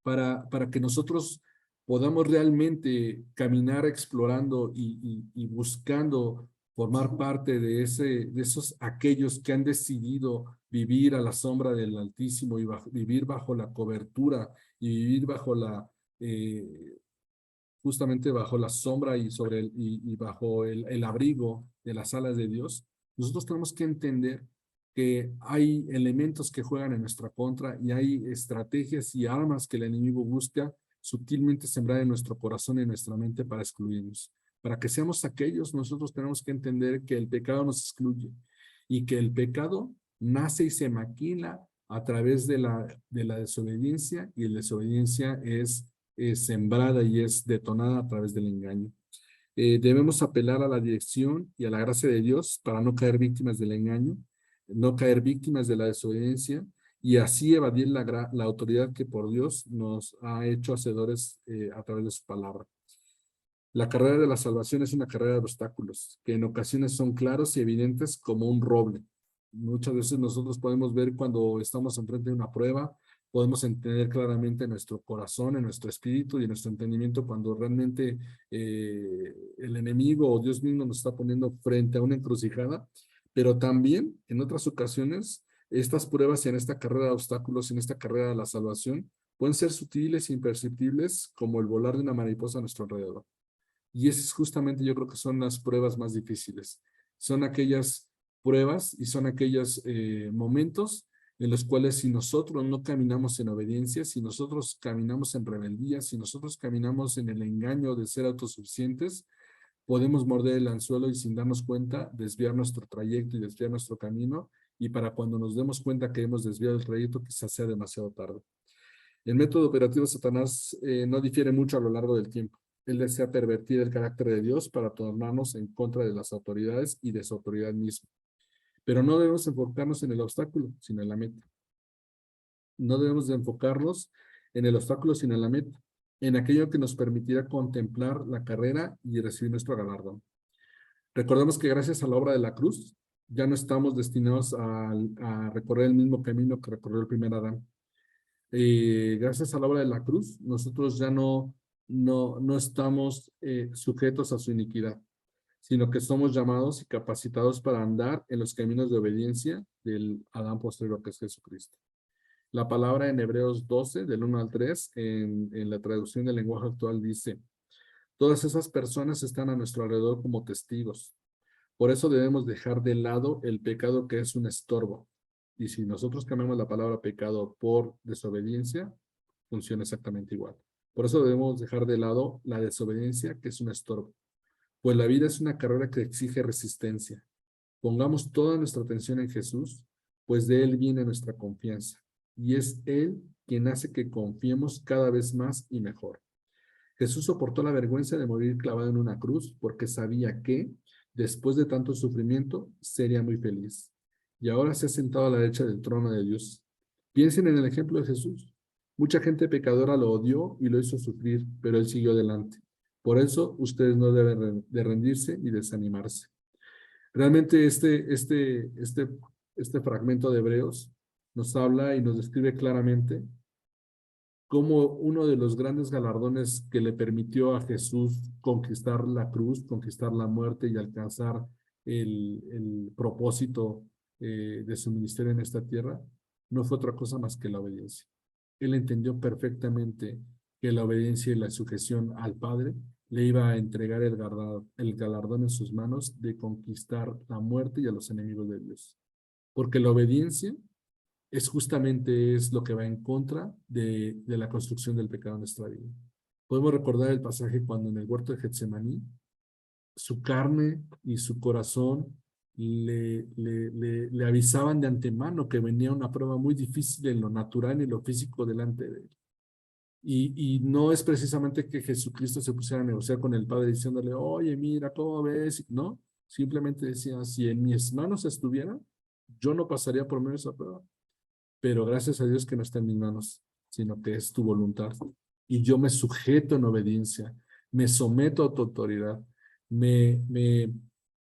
para que nosotros podamos realmente caminar explorando y buscando formar parte de esos aquellos que han decidido vivir a la sombra del Altísimo y vivir bajo la cobertura y vivir bajo justamente bajo la sombra y bajo el abrigo de las alas de Dios. Nosotros tenemos que entender que hay elementos que juegan en nuestra contra y hay estrategias y armas que el enemigo busca sutilmente sembrar en nuestro corazón y en nuestra mente para excluirnos. Para que seamos aquellos, nosotros tenemos que entender que el pecado nos excluye y que el pecado nace y se maquina a través de la desobediencia y la desobediencia es sembrada y es detonada a través del engaño. Debemos apelar a la dirección y a la gracia de Dios para no caer víctimas del engaño, no caer víctimas de la desobediencia y así evadir la autoridad que por Dios nos ha hecho hacedores a través de su palabra. La carrera de la salvación es una carrera de obstáculos, que en ocasiones son claros y evidentes como un roble. Muchas veces nosotros podemos ver cuando estamos enfrente de una prueba, podemos entender claramente en nuestro corazón, en nuestro espíritu y en nuestro entendimiento cuando realmente el enemigo o Dios mismo nos está poniendo frente a una encrucijada, pero también en otras ocasiones estas pruebas y en esta carrera de obstáculos, en esta carrera de la salvación, pueden ser sutiles e imperceptibles como el volar de una mariposa a nuestro alrededor. Y esas justamente yo creo que son las pruebas más difíciles. Son aquellas pruebas y son aquellos momentos en los cuales si nosotros no caminamos en obediencia, si nosotros caminamos en rebeldía, si nosotros caminamos en el engaño de ser autosuficientes, podemos morder el anzuelo y sin darnos cuenta desviar nuestro trayecto y desviar nuestro camino y para cuando nos demos cuenta que hemos desviado el trayecto quizás sea demasiado tarde. El método operativo de Satanás no difiere mucho a lo largo del tiempo. Él desea pervertir el carácter de Dios para tornarnos en contra de las autoridades y de su autoridad misma. Pero no debemos enfocarnos en el obstáculo, sino en la meta. No debemos de enfocarnos en el obstáculo, sino en la meta, en aquello que nos permitirá contemplar la carrera y recibir nuestro galardón. Recordemos que gracias a la obra de la cruz, ya no estamos destinados a recorrer el mismo camino que recorrió el primer Adán. Gracias a la obra de la cruz, nosotros ya no estamos sujetos a su iniquidad, sino que somos llamados y capacitados para andar en los caminos de obediencia del Adán posterior que es Jesucristo. La palabra en Hebreos 12, del 1 al 3, en la traducción del lenguaje actual dice, todas esas personas están a nuestro alrededor como testigos. Por eso debemos dejar de lado el pecado que es un estorbo. Y si nosotros cambiamos la palabra pecado por desobediencia, funciona exactamente igual. Por eso debemos dejar de lado la desobediencia, que es un estorbo. Pues la vida es una carrera que exige resistencia. Pongamos toda nuestra atención en Jesús, pues de Él viene nuestra confianza. Y es Él quien hace que confiemos cada vez más y mejor. Jesús soportó la vergüenza de morir clavado en una cruz porque sabía que, después de tanto sufrimiento, sería muy feliz. Y ahora se ha sentado a la derecha del trono de Dios. Piensen en el ejemplo de Jesús. Mucha gente pecadora lo odió y lo hizo sufrir, pero Él siguió adelante. Por eso, ustedes no deben de rendirse ni desanimarse. Realmente este fragmento de Hebreos nos habla y nos describe claramente como uno de los grandes galardones que le permitió a Jesús conquistar la cruz, conquistar la muerte y alcanzar el propósito de su ministerio en esta tierra, no fue otra cosa más que la obediencia. Él entendió perfectamente que la obediencia y la sujeción al Padre le iba a entregar el galardón en sus manos de conquistar la muerte y a los enemigos de Dios. Porque la obediencia es lo que va en contra de la construcción del pecado en nuestra vida. Podemos recordar el pasaje cuando en el huerto de Getsemaní, su carne y su corazón le avisaban de antemano que venía una prueba muy difícil en lo natural y lo físico delante de él. Y no es precisamente que Jesucristo se pusiera a negociar con el Padre diciéndole, oye, mira, ¿cómo ves? No, simplemente decía, si en mis manos estuviera, yo no pasaría por medio de esa prueba. Pero gracias a Dios que no está en mis manos, sino que es tu voluntad. Y yo me sujeto en obediencia, me someto a tu autoridad, me, me,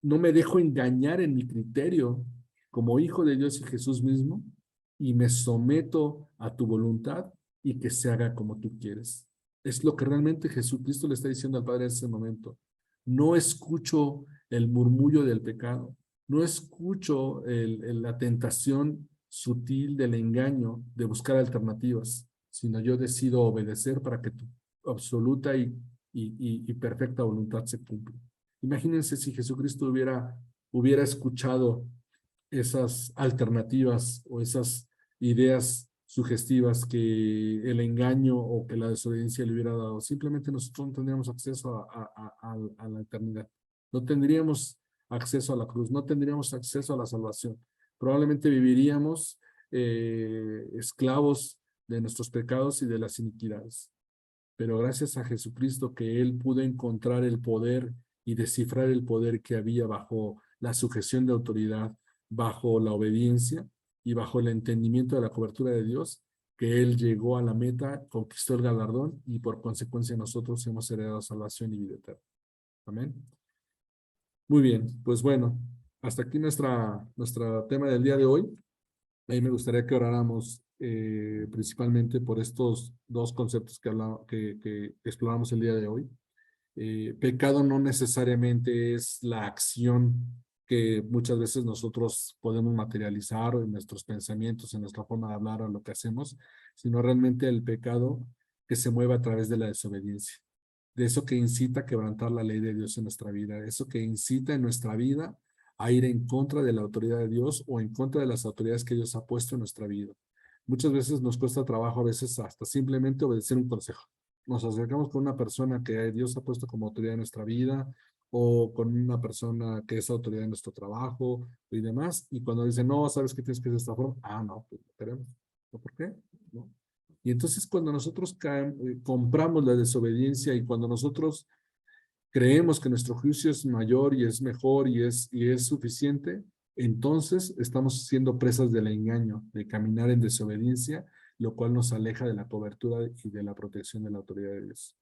no me dejo engañar en mi criterio como hijo de Dios y Jesús mismo, y me someto a tu voluntad y que se haga como tú quieres. Es lo que realmente Jesucristo le está diciendo al Padre en ese momento. No escucho el murmullo del pecado, no escucho la tentación sutil del engaño de buscar alternativas, sino yo decido obedecer para que tu absoluta y perfecta voluntad se cumpla. Imagínense si Jesucristo hubiera escuchado esas alternativas o esas ideas sugestivas que el engaño o que la desobediencia le hubiera dado. Simplemente nosotros no tendríamos acceso a la eternidad. No tendríamos acceso a la cruz, no tendríamos acceso a la salvación. Probablemente viviríamos esclavos de nuestros pecados y de las iniquidades. Pero gracias a Jesucristo que Él pudo encontrar el poder y descifrar el poder que había bajo la sujeción de autoridad, bajo la obediencia y bajo el entendimiento de la cobertura de Dios, que Él llegó a la meta, conquistó el galardón y por consecuencia nosotros hemos heredado salvación y vida eterna. Amén. Muy bien, pues bueno, hasta aquí nuestro tema del día de hoy. A mí me gustaría que oráramos principalmente por estos dos conceptos que exploramos el día de hoy. Pecado no necesariamente es la acción que muchas veces nosotros podemos materializar en nuestros pensamientos, en nuestra forma de hablar o lo que hacemos, sino realmente el pecado que se mueve a través de la desobediencia, de eso que incita a quebrantar la ley de Dios en nuestra vida, eso que incita en nuestra vida a ir en contra de la autoridad de Dios o en contra de las autoridades que Dios ha puesto en nuestra vida. Muchas veces nos cuesta trabajo, a veces hasta simplemente obedecer un consejo. Nos acercamos con una persona que Dios ha puesto como autoridad en nuestra vida o con una persona que es autoridad en nuestro trabajo y demás, y cuando dicen, no, ¿sabes qué tienes que hacer de esta forma? Ah, no, pues no queremos. ¿No? ¿Por qué? ¿No? Y entonces cuando nosotros compramos la desobediencia y cuando nosotros creemos que nuestro juicio es mayor y es mejor y es suficiente, entonces estamos siendo presas del engaño, de caminar en desobediencia, lo cual nos aleja de la cobertura y de la protección de la autoridad de Dios.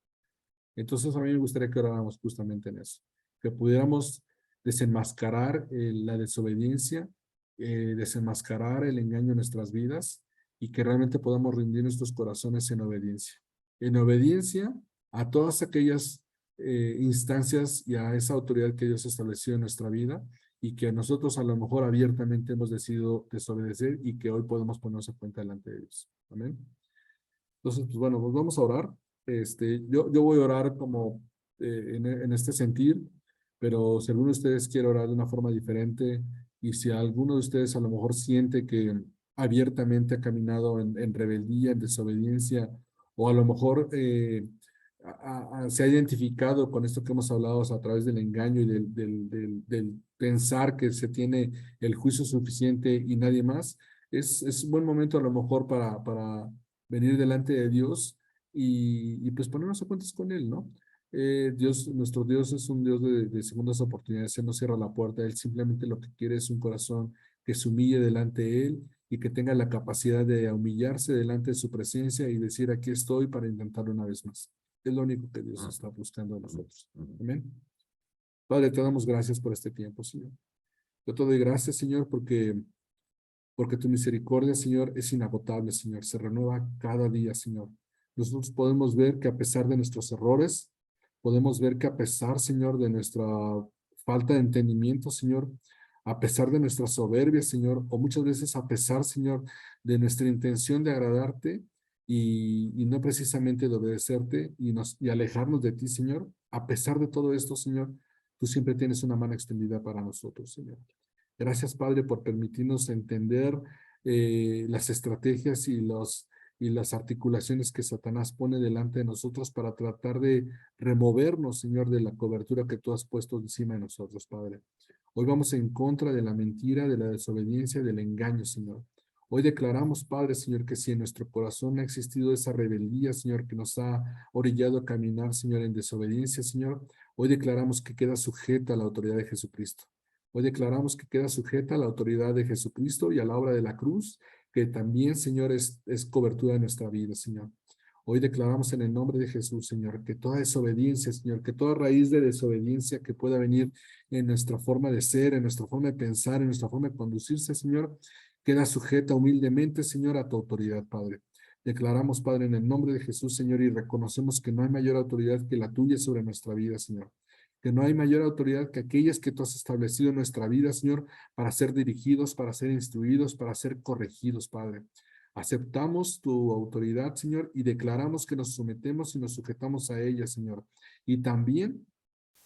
Entonces a mí me gustaría que oráramos justamente en eso, que pudiéramos desenmascarar la desobediencia, desenmascarar el engaño en nuestras vidas y que realmente podamos rendir nuestros corazones en obediencia a todas aquellas instancias y a esa autoridad que Dios estableció en nuestra vida y que nosotros a lo mejor abiertamente hemos decidido desobedecer y que hoy podemos ponernos a cuenta delante de Dios. Amén. Entonces, pues bueno, pues vamos a orar. Yo voy a orar como en este sentir, pero si alguno de ustedes quiere orar de una forma diferente y si alguno de ustedes a lo mejor siente que abiertamente ha caminado en rebeldía, en desobediencia, o a lo mejor se ha identificado con esto que hemos hablado a través del engaño y del pensar que se tiene el juicio suficiente y nadie más, es un buen momento a lo mejor para venir delante de Dios y pues ponernos a cuentas con Él, ¿no? Dios, nuestro Dios es un Dios de segundas oportunidades. Él no cierra la puerta. Él simplemente lo que quiere es un corazón que se humille delante de Él y que tenga la capacidad de humillarse delante de su presencia y decir, aquí estoy para intentarlo una vez más. Es lo único que Dios está buscando de nosotros. Amén. Padre, te damos gracias por este tiempo, Señor. Yo te doy gracias, Señor, porque tu misericordia, Señor, es inagotable, Señor. Se renueva cada día, Señor. Nosotros podemos ver que a pesar de nuestros errores, podemos ver que a pesar, Señor, de nuestra falta de entendimiento, Señor, a pesar de nuestra soberbia, Señor, o muchas veces a pesar, Señor, de nuestra intención de agradarte y no precisamente de obedecerte y alejarnos de ti, Señor, a pesar de todo esto, Señor, tú siempre tienes una mano extendida para nosotros, Señor. Gracias, Padre, por permitirnos entender las estrategias y las articulaciones que Satanás pone delante de nosotros para tratar de removernos, Señor, de la cobertura que tú has puesto encima de nosotros, Padre. Hoy vamos en contra de la mentira, de la desobediencia, del engaño, Señor. Hoy declaramos, Padre, Señor, que si en nuestro corazón ha existido esa rebeldía, Señor, que nos ha orillado a caminar, Señor, en desobediencia, Señor, hoy declaramos que queda sujeta a la autoridad de Jesucristo. Hoy declaramos que queda sujeta a la autoridad de Jesucristo y a la obra de la cruz, que también, Señor, es cobertura de nuestra vida, Señor. Hoy declaramos en el nombre de Jesús, Señor, que toda desobediencia, Señor, que toda raíz de desobediencia que pueda venir en nuestra forma de ser, en nuestra forma de pensar, en nuestra forma de conducirse, Señor, queda sujeta humildemente, Señor, a tu autoridad, Padre. Declaramos, Padre, en el nombre de Jesús, Señor, y reconocemos que no hay mayor autoridad que la tuya sobre nuestra vida, Señor. Que no hay mayor autoridad que aquellas que tú has establecido en nuestra vida, Señor, para ser dirigidos, para ser instruidos, para ser corregidos, Padre. Aceptamos tu autoridad, Señor, y declaramos que nos sometemos y nos sujetamos a ella, Señor. Y también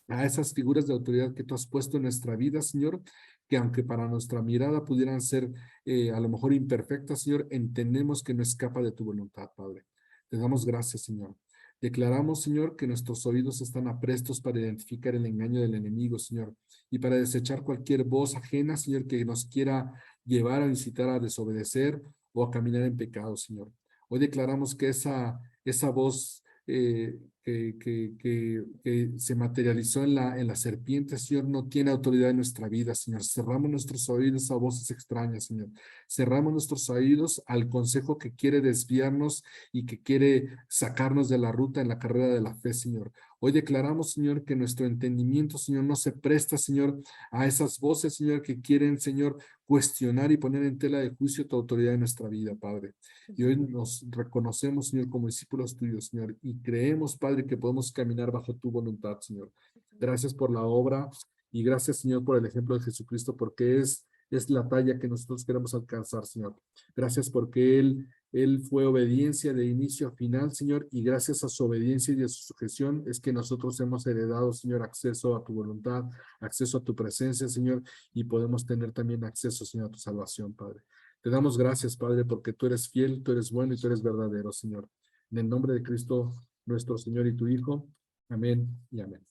a esas figuras de autoridad que tú has puesto en nuestra vida, Señor, que aunque para nuestra mirada pudieran ser a lo mejor imperfectas, Señor, entendemos que no escapa de tu voluntad, Padre. Te damos gracias, Señor. Declaramos, Señor, que nuestros oídos están aprestos para identificar el engaño del enemigo, Señor, y para desechar cualquier voz ajena, Señor, que nos quiera llevar a incitar a desobedecer o a caminar en pecado, Señor. Hoy declaramos que esa voz que se materializó en la serpiente, Señor, no tiene autoridad en nuestra vida, Señor. Cerramos nuestros oídos a voces extrañas, Señor. Cerramos nuestros oídos al consejo que quiere desviarnos y que quiere sacarnos de la ruta en la carrera de la fe, Señor. Hoy declaramos, Señor, que nuestro entendimiento, Señor, no se presta, Señor, a esas voces, Señor, que quieren, Señor, cuestionar y poner en tela de juicio tu autoridad en nuestra vida, Padre. Y hoy nos reconocemos, Señor, como discípulos tuyos, Señor, y creemos, Padre, que podemos caminar bajo tu voluntad, Señor. Gracias por la obra y gracias, Señor, por el ejemplo de Jesucristo, porque es la talla que nosotros queremos alcanzar, Señor. Gracias porque Él fue obediencia de inicio a final, Señor, y gracias a su obediencia y a su sujeción es que nosotros hemos heredado, Señor, acceso a tu voluntad, acceso a tu presencia, Señor, y podemos tener también acceso, Señor, a tu salvación, Padre. Te damos gracias, Padre, porque tú eres fiel, tú eres bueno y tú eres verdadero, Señor. En el nombre de Cristo, nuestro Señor y tu Hijo. Amén y amén.